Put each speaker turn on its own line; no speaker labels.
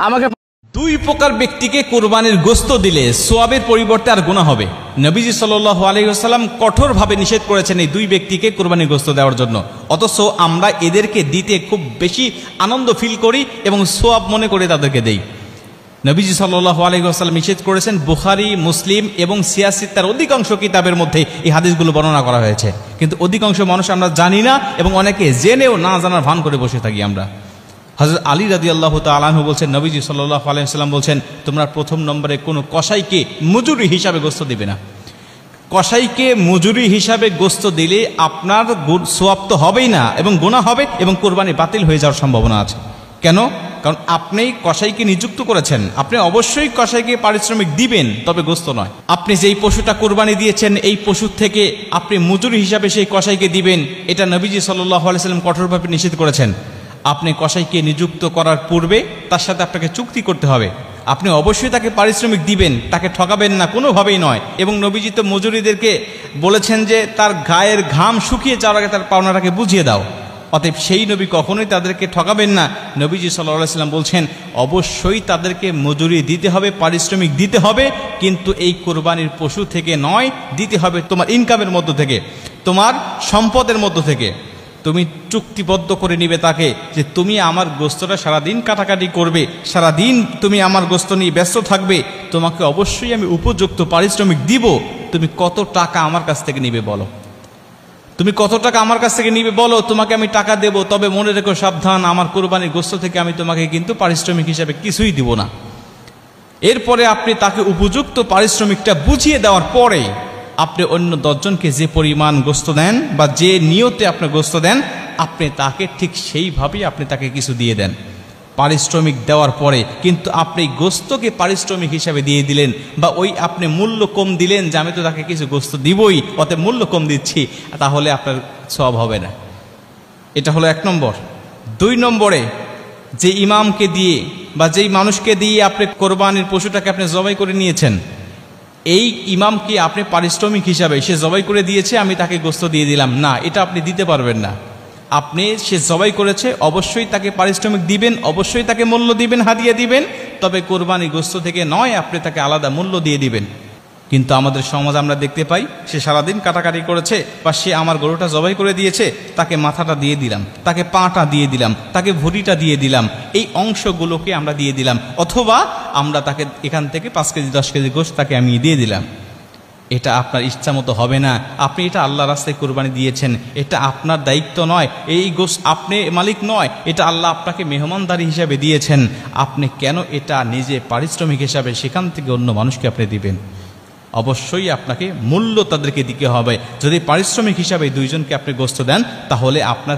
আমাকে দুই প্রকার ব্যক্তিকে কুরবানির গোশত দিলে সোয়াবের পরিবর্তে আর গুনাহ হবে। নবীজি সাল্লাল্লাহু আলাইহি ওয়াসাল্লাম কঠোরভাবে নিষেধ করেছেন এই দুই ব্যক্তিকে কুরবানির গোশত দেওয়ার জন্য, অথচ আমরা এদেরকে দিতে খুব বেশি আনন্দ ফিল করি এবং সোয়াব মনে করে তাদেরকে দেই। নবীজি সাল্লাল্লাহু আলাইহি ওয়াসাল্লাম নিষেধ করেছেন, বুখারী, মুসলিম এবং সিয়াসিত্তার অধিকাংশ কিতাবের মধ্যে এই হাদিসগুলো বর্ণনা করা হয়েছে, কিন্তু অধিকাংশ মানুষ আমরা জানি না এবং অনেকে জেনেও না জানার ভান করে বসে থাকি আমরা। হযরত আলী রাদিয়াল্লাহু তাআলা আনহু বলছেন, নবীজি সাল্লাল্লাহু আলাইহি ওয়াসাল্লাম বলছেন, তোমরা প্রথম নম্বরে কোনো কসাইকে মজুরি হিসাবে গোশত দিবে না। কসাইকে মজুরি হিসাবে গোশত দিলে আপনার সোয়াব তো হবেই না এবং গুনাহ হবে এবং কুরবানি বাতিল হয়ে যাওয়ার সম্ভাবনা আছে। কেন? কারণ আপনি কসাইকে নিযুক্ত করেছেন, আপনি অবশ্যই কসাইকে পারিশ্রমিক দিবেন, তবে গোশত নয়। আপনি যেই পশুটা কুরবানি দিয়েছেন এই পশুর থেকে আপনি মজুরি হিসাবে সেই কসাইকে দিবেন, এটা নবীজি সাল্লাল্লাহু আলাইহি ওয়াসাল্লাম কঠোরভাবে নিষেধ করেছেন। আপনি কসাইকে নিযুক্ত করার পূর্বে তার সাথে আপনাকে চুক্তি করতে হবে, আপনি অবশ্যই তাকে পারিশ্রমিক দিবেন, তাকে ঠকাবেন না, কোনোভাবেই নয়। এবং নবীজি তো মজুরিদেরকে বলেছেন যে তার গায়ের ঘাম শুকিয়ে যাওয়ার আগে তার পাওনাটাকে বুঝিয়ে দাও, অতএব সেই নবী কখনোই তাদেরকে ঠকাবেন না। নবীজি সাল্লাল্লাহু আলাইহি ওয়াসাল্লাম বলছেন, অবশ্যই তাদেরকে মজুরি দিতে হবে, পারিশ্রমিক দিতে হবে, কিন্তু এই কোরবানির পশু থেকে নয়, দিতে হবে তোমার ইনকামের মধ্য থেকে, তোমার সম্পদের মধ্য থেকে। তুমি চুক্তিবদ্ধ করে নিবে তাকে যে তুমি আমার গোশতটা সারাদিন কাটাকাটি করবে, সারাদিন তুমি আমার গোশত নিয়ে ব্যস্ত থাকবে, তোমাকে অবশ্যই আমি উপযুক্ত পারিশ্রমিক দিব। তুমি কত টাকা আমার কাছ থেকে নিবে বলো, তুমি কত টাকা আমার কাছ থেকে নিবে বলো, তোমাকে আমি টাকা দেব, তবে মনে রেখো সাবধান, আমার কোরবানির গোশত থেকে আমি তোমাকে কিন্তু পারিশ্রমিক হিসাবে কিছুই দিব না। এরপরে আপনি তাকে উপযুক্ত পারিশ্রমিকটা বুঝিয়ে দেওয়ার পরে আপনি অন্য 10 জনকে যে পরিমাণ গোশত দেন বা যে নিয়তে আপনি গোশত দেন, আপনি তাকে ঠিক সেইভাবেই আপনি তাকে কিছু দিয়ে দেন পারিশ্রমিক দেওয়ার পরে। কিন্তু আপনি গোশতকে পারিশ্রমিক হিসাবে দিয়ে দিলেন বা ওই আপনি মূল্য কম দিলেন যে আমি তো তাকে কিছু গোশত দিবই, অতএব মূল্য কম দিচ্ছি, তাহলে আপনার সওয়াব হবে না। এটা হলো 1 নম্বর। 2 নম্বরে, যে ইমামকে দিয়ে বা যেই মানুষকে দিয়ে আপনি কোরবানির পশুটাকে আপনি জবাই করে নিয়েছেন, এই ইমামকে আপনি পারিশ্রমিক হিসাবে, সে জবাই করে দিয়েছে আমি তাকে গোশত দিয়ে দিলাম, না, এটা আপনি দিতে পারবেন না। আপনি সে জবাই করেছে, অবশ্যই তাকে পারিশ্রমিক দিবেন, অবশ্যই তাকে মূল্য দিবেন, হাদিয়া দিবেন, তবে কোরবানি গোশত থেকে নয়, আপনি তাকে আলাদা মূল্য দিয়ে দিবেন। কিন্তু আমাদের সমাজ আমরা দেখতে পাই, সে সারাদিন কাটাকাটি করেছে বা সে আমার গরুটা জবাই করে দিয়েছে, তাকে মাথাটা দিয়ে দিলাম, তাকে পাটা দিয়ে দিলাম, তাকে ভুঁড়িটা দিয়ে দিলাম, এই অংশগুলোকে আমরা দিয়ে দিলাম, অথবা আমরা তাকে এখান থেকে 5 কেজি 10 কেজি গোশত তাকে আমি দিয়ে দিলাম। এটা আপনার ইচ্ছা মতো হবে না। আপনি এটা আল্লাহর রাস্তায় কুরবানি দিয়েছেন, এটা আপনার দায়িত্ব নয়, এই গোশত আপনি মালিক নয়, এটা আল্লাহ আপনাকে মেহমানদারি হিসাবে দিয়েছেন। আপনি কেন এটা নিজে পারিশ্রমিক হিসাবে সেখান থেকে অন্য মানুষকে আপনি দিবেন? অবশ্যই আপনাকে মূল্য তাদেরকে দিতে হবে। যদি পারিশ্রমিক হিসাবে 2 জনকে আপনি গোশত দেন, তাহলে আপনার